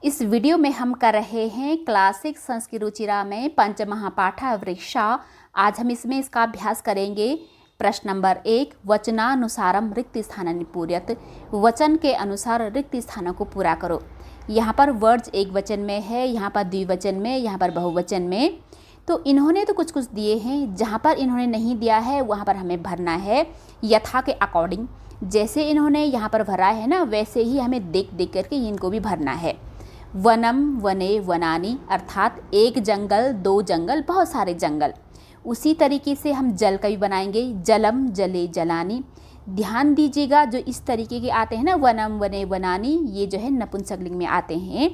इस वीडियो में हम कर रहे हैं क्लासिक संस्कृत रुचिरा में पंचमहापाठा वृक्षा। आज हम इसका अभ्यास करेंगे। प्रश्न नंबर 1, वचनानुसारम रिक्त स्थानानि पूरयत। वचन के अनुसार रिक्त स्थानों को पूरा करो। यहाँ पर वर्ड्स एक वचन में है, यहाँ पर द्विवचन में, यहाँ पर बहुवचन में। तो इन्होंने तो कुछ दिए हैं, जहाँ पर इन्होंने नहीं दिया है वहाँ पर हमें भरना है यथा के अकॉर्डिंग। जैसे इन्होंने यहाँ पर भरा है ना, वैसे ही हमें देख देख करके इनको भी भरना है। वनम वने वनानी, अर्थात एक जंगल, दो जंगल, बहुत सारे जंगल। उसी तरीके से हम जल का भी बनाएंगे, जलम जले जलानी। ध्यान दीजिएगा, जो इस तरीके के आते हैं ना, वनम वने वनानी, ये जो है नपुंसकलिंग में आते हैं।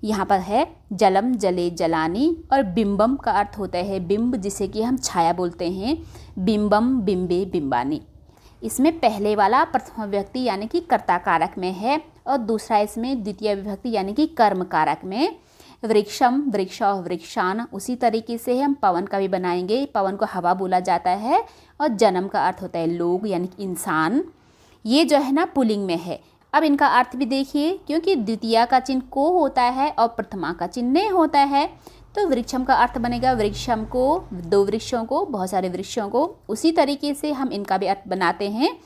यहाँ पर है जलम जले जलानी। और बिंबम का अर्थ होता है बिंब, जिसे कि हम छाया बोलते हैं। बिंबम बिंबे बिंबानी। इसमें पहले वाला प्रथम व्यक्ति यानी कि कर्ता कारक में है, और दूसरा इसमें द्वितीय विभक्ति यानी कि कर्म कारक में। वृक्षम वृक्ष वृक्षान, उसी तरीके से हम पवन का भी बनाएंगे। पवन को हवा बोला जाता है, और जन्म का अर्थ होता है लोग यानी कि इंसान। ये जो है ना पुल्लिंग में है। अब इनका अर्थ भी देखिए, क्योंकि द्वितीया का चिन्ह को होता है और प्रथमा का चिन्ह ने होता है, तो वृक्षम का अर्थ बनेगा वृक्षम को, दो वृक्षों को, बहुत सारे वृक्षों को। उसी तरीके से हम इनका भी अर्थ बनाते हैं,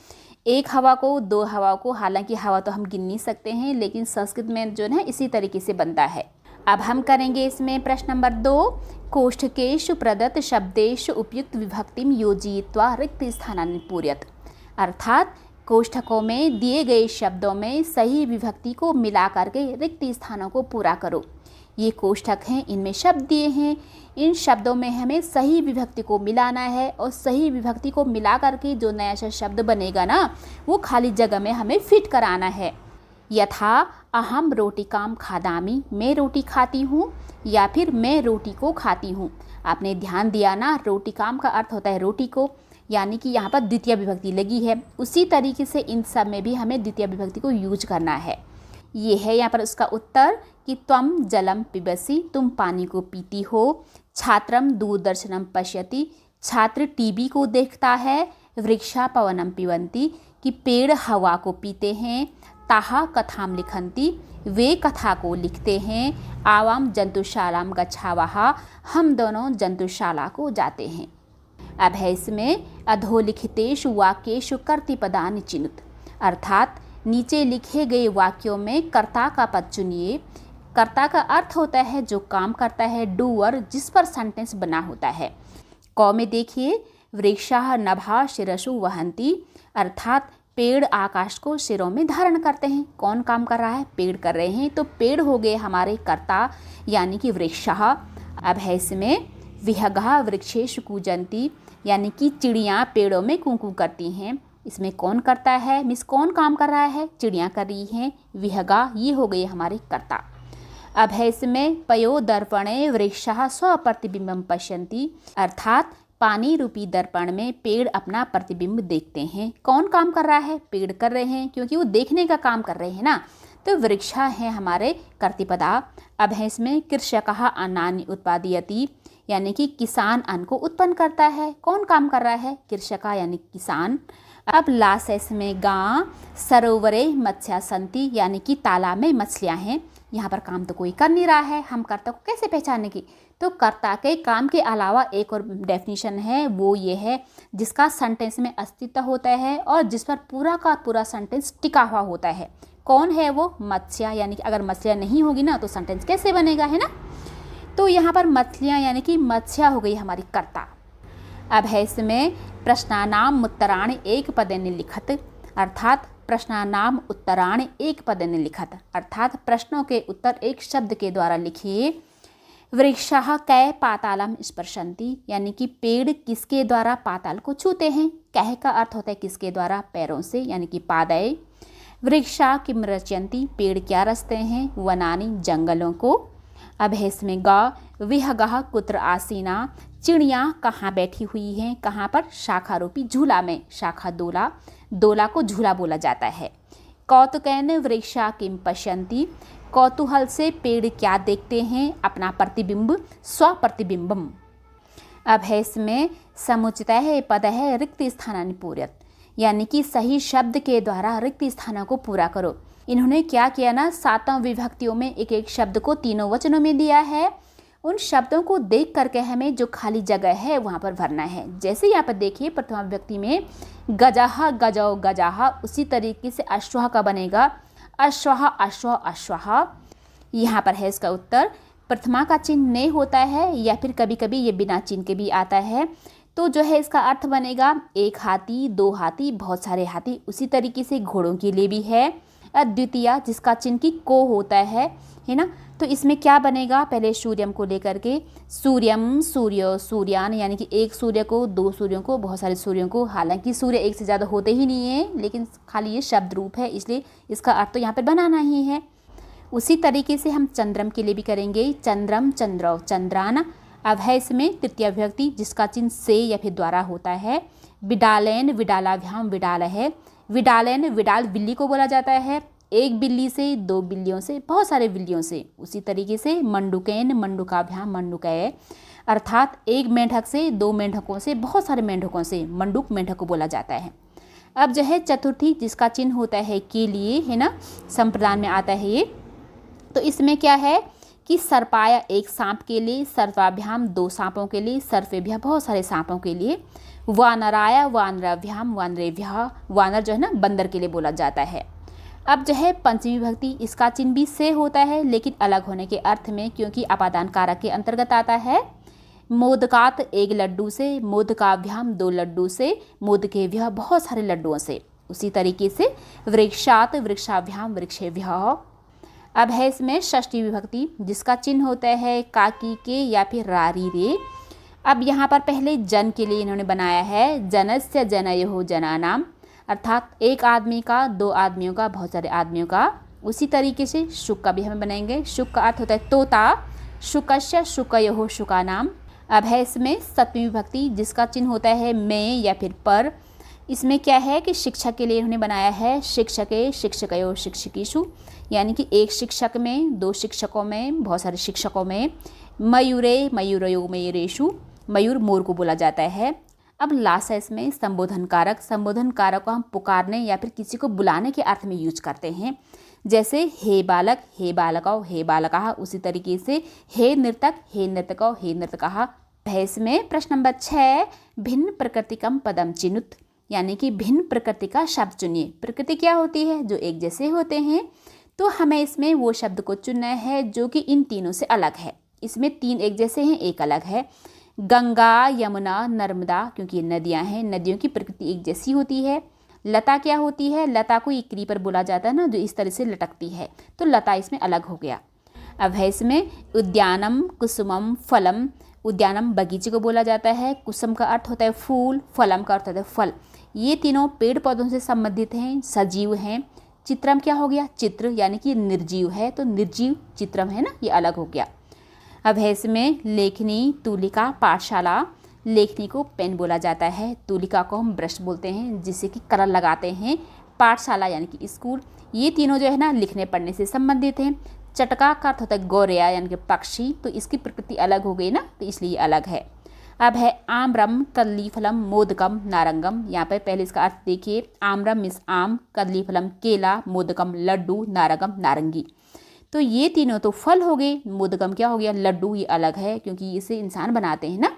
एक हवा को, दो हवा को। हालांकि हवा तो हम गिन नहीं सकते हैं, लेकिन संस्कृत में जो है इसी तरीके से बनता है। अब हम करेंगे इसमें प्रश्न नंबर 2, कोष्ठकेषु प्रदत्त शब्देषु उपयुक्त विभक्तिम योजयित्वा रिक्त स्थानानि पूरयत। अर्थात कोष्ठकों में दिए गए शब्दों में सही विभक्ति को मिला करके रिक्त स्थानों को पूरा करो। ये कोष्ठक हैं, इनमें शब्द दिए हैं, इन शब्दों में हमें सही विभक्ति को मिलाना है, और सही विभक्ति को मिला करके जो नया सा शब्द बनेगा ना, वो खाली जगह में हमें फिट कराना है। यथा अहम रोटिकाम खादामी, मैं रोटी खाती हूँ, या फिर मैं रोटी को खाती हूँ। आपने ध्यान दिया ना, रोटिकाम का अर्थ होता है रोटी को, यानी कि यहाँ पर द्वितीय विभक्ति लगी है। उसी तरीके से इन सब में भी हमें द्वितीय विभक्ति को यूज करना है। ये है यहाँ पर उसका उत्तर कि त्वम जलम पिबसी, तुम पानी को पीती हो। छात्रम दूरदर्शनम पश्यति, छात्र टीवी को देखता है। वृक्षा पवनम पिबन्ति, कि पेड़ हवा को पीते हैं। ताहा कथाम लिखन्ति, वे कथा को लिखते हैं। आवाम जंतुशालाम गच्छावः, हम दोनों जंतुशाला को जाते हैं। अब है इसमें अधोलिखितेषु वाक्येषु कर्तृपदानि चिनुत। अर्थात नीचे लिखे गए वाक्यों में कर्ता का पद चुनिए। कर्ता का अर्थ होता है जो काम करता है, डूअर, जिस पर सेंटेंस बना होता है। क में देखिए, वृक्षाः नभः शिरसु वहन्ति, अर्थात पेड़ आकाश को सिरों में धारण करते हैं। कौन काम कर रहा है? पेड़ कर रहे हैं, तो पेड़ हो गए हमारे कर्ता यानी कि वृक्षः। अब है इसमें विहगः वृक्षेषु कूजन्ति, यानी कि चिड़ियाँ पेड़ों में कूकू करती हैं। इसमें कौन करता है, मिस कौन काम कर रहा है? चिड़ियाँ कर रही हैं। विहगा, ये हो गई हमारे कर्ता। अब है इसमें पयो दर्पणे वृक्षः स्वप्रतिबिंबम पश्यन्ति, अर्थात पानी रूपी दर्पण में पेड़ अपना प्रतिबिंब देखते हैं। कौन काम कर रहा है? पेड़ कर रहे हैं, क्योंकि वो देखने का काम कर रहे हैं ना, तो वृक्षा है हमारे कर्तृपदा। अब है इसमें कृषकः अन्नानि उत्पादयति, यानी कि किसान अन्न को उत्पन्न करता है। कौन काम कर रहा है? कृषका यानी किसान। अब लास्ट है इसमें गा सरोवरे मत्स्या संति, यानी कि तालाब में मछलियाँ हैं। यहाँ पर काम तो कोई कर नहीं रहा है, हम कर्ता को कैसे पहचानेंगे? तो कर्ता के काम के अलावा एक और डेफिनेशन है, वो ये है जिसका सेंटेंस में अस्तित्व होता है और जिस पर पूरा का पूरा सेंटेंस टिका हुआ होता है। कौन है वो? मत्स्या, यानी कि अगर मछलियाँ नहीं होगी ना तो सेंटेंस कैसे बनेगा, है ना। तो यहाँ पर मछलियाँ यानी कि मत्स्या हो गई हमारी कर्ता। अब है इसमें प्रश्नानाम उत्तराणि एक पदेन लिखत, अर्थात प्रश्नानाम उत्तराणि एक पदेन लिखत, अर्थात प्रश्नों के उत्तर एक शब्द के द्वारा लिखिए। वृक्षः कै पातालम स्पर्शन्ति, यानी कि पेड़ किसके द्वारा पाताल को छूते हैं। कह का अर्थ होता है किसके द्वारा? पैरों से, यानी कि पादय। वृक्षा किम रचयन्ति, पेड़ क्या रचते हैं? वनानि, जंगलों को। अब है इसमें ग विहगः कुत्र आसीना, चिड़ियाँ कहाँ बैठी हुई हैं? कहाँ पर? शाखा रूपी झूला में। शाखा दोला, दोला को झूला बोला जाता है। कौतुकैन वृक्षा किम पश्यन्ति, कौतूहल से पेड़ क्या देखते हैं? अपना प्रतिबिंब, स्वप्रतिबिंबम। अब है इसमें समुचितः पदः रिक्त स्थानानि पूरयत, यानी कि सही शब्द के द्वारा रिक्त स्थानों को पूरा करो। इन्होंने क्या किया ना, 7 विभक्तियों में एक एक शब्द को तीनों वचनों में दिया है। उन शब्दों को देख करके हमें जो खाली जगह है वहाँ पर भरना है। जैसे यहाँ पर देखिए प्रथमा विभक्ति में गजाह गजौ गजाह, उसी तरीके से अश्वः का बनेगा अश्वः अश्व अश्वः। यहाँ पर है इसका उत्तर। प्रथमा का चिन्ह ने होता है या फिर कभी कभी ये बिना चिन्ह के भी आता है। तो जो है इसका अर्थ बनेगा एक हाथी, 2 हाथी, बहुत सारे हाथी। उसी तरीके से घोड़ों के लिए भी है अद्वितीय, जिसका चिन्ह की को होता है ना। तो इसमें क्या बनेगा, पहले सूर्यम को लेकर के सूर्यम, सूर्य, सूर्यान, यानी कि एक सूर्य को, 2 सूर्यों को, बहुत सारे सूर्यों को। हालांकि सूर्य एक से ज़्यादा होते ही नहीं है, लेकिन खाली ये शब्द रूप है, इसलिए इसका अर्थ तो यहाँ पर बनाना ही है। उसी तरीके से हम चंद्रम के लिए भी करेंगे, चंद्रम, चंद्रव, चंद्रान। अब है इसमें तृतीय विभक्ति जिसका चिन्ह से या फिर द्वारा होता है। विडालैन, विडालाभ्याम, विडाल है। विडालैन, विडाल बिल्ली को बोला जाता है, एक बिल्ली से, 2 बिल्लियों से, बहुत सारे बिल्लियों से। उसी तरीके से मंडुकैन, मंडुकाभ्याम, मंडुकै, अर्थात एक मेंढक से, 2 मेंढकों से, बहुत सारे मेंढकों से मंडुक मेंढक को बोला जाता है। अब जो है चतुर्थी जिसका चिन्ह होता है के लिए, है ना, संप्रदान में आता है ये। तो इसमें क्या है कि सर्पाय एक सांप के लिए, सर्पाभ्याम 2 सांपों के लिए, सर्पेभ्य बहुत सारे सांपों के लिए, वानराय वानराभ्याम वानरेभ्य, वानर जो है ना बंदर के लिए बोला जाता है। अब जो है पंचमी विभक्ति, इसका चिन्ह भी से होता है लेकिन अलग होने के अर्थ में, क्योंकि अपादान कारक के अंतर्गत आता है। मोदकात एक लड्डू से, मोदकाभ्याम 2 लड्डू से, मोदकेभ्य बहुत सारे लड्डुओं से। उसी तरीके से वृक्षात वृक्षाभ्याम वृक्षेभ्य। अब है इसमें षष्ठी विभक्ति जिसका चिन्ह होता है काकी के या फिर रारी रे। अब यहाँ पर पहले जन के लिए इन्होंने बनाया है, जनस्य जनयो जनानाम, अर्थात एक आदमी का, 2 आदमियों का, बहुत सारे आदमियों का। उसी तरीके से शुक का भी हमें बनाएंगे। शुक का अर्थ होता है तोता, शुकस्य शुकयो शुकानाम। अब है इसमें सप्तमी विभक्ति जिसका चिन्ह होता है में या फिर पर। इसमें क्या है कि शिक्षक के लिए इन्होंने बनाया है शिक्षके शिक्षकयो शिक्षकीषु, यानी कि एक शिक्षक में, 2 शिक्षकों में, बहुत सारे शिक्षकों में। मयूरे मयूरयो मयूरेषु, मयूर मोर को बोला जाता है। अब लास्ट है इसमें संबोधन कारक। संबोधन कारक को हम पुकारने या फिर किसी को बुलाने के अर्थ में यूज करते हैं, जैसे हे बालक, हे बालकौ, हे बालकः। उसी तरीके से हे नर्तक, हे नर्तकौ, हे नर्तकः। भैंस में प्रश्न नंबर 6, भिन्न प्रकृतिकम पदम चिनुत, यानी कि भिन्न प्रकृति का शब्द चुनिए। प्रकृति क्या होती है, जो एक जैसे होते हैं। तो हमें इसमें वो शब्द को चुनना है जो कि इन तीनों से अलग है। इसमें 3 एक जैसे हैं, एक अलग है। गंगा, यमुना, नर्मदा, क्योंकि ये नदियाँ हैं, नदियों की प्रकृति एक जैसी होती है। लता क्या होती है, लता को इकरी पर बोला जाता है ना, जो इस तरह से लटकती है, तो लता इसमें अलग हो गया। अब है इसमें उद्यानम, कुसुमम, फलम। उद्यानम बगीचे को बोला जाता है, कुसुम का अर्थ होता है फूल, फलम का अर्थ होता है फल। ये तीनों पेड़ पौधों से संबंधित हैं, सजीव हैं। चित्रम क्या हो गया, चित्र, यानी कि निर्जीव है, तो निर्जीव चित्रम है ना, ये अलग हो गया। अब है इसमें लेखनी, तूलिका, पाठशाला। लेखनी को पेन बोला जाता है, तूलिका को हम ब्रश बोलते हैं जिससे कि कलर लगाते हैं, पाठशाला यानी कि स्कूल। ये तीनों जो है ना लिखने पढ़ने से संबंधित हैं। चटका का अर्थ होता है गौरया यानी कि पक्षी, तो इसकी प्रकृति अलग हो गई ना, तो इसलिए अलग है। अब है आम्रम, कदलीफलम, मोदकम, नारंगम। यहाँ पर पहले इसका अर्थ देखिए, आम्रम मिस आम, कदलीफलम केला, मोदकम लड्डू, नारंगम नारंगी। तो ये तीनों तो फल हो गए। मोदकम क्या हो गया, लड्डू, ये अलग है क्योंकि इसे इंसान बनाते हैं ना।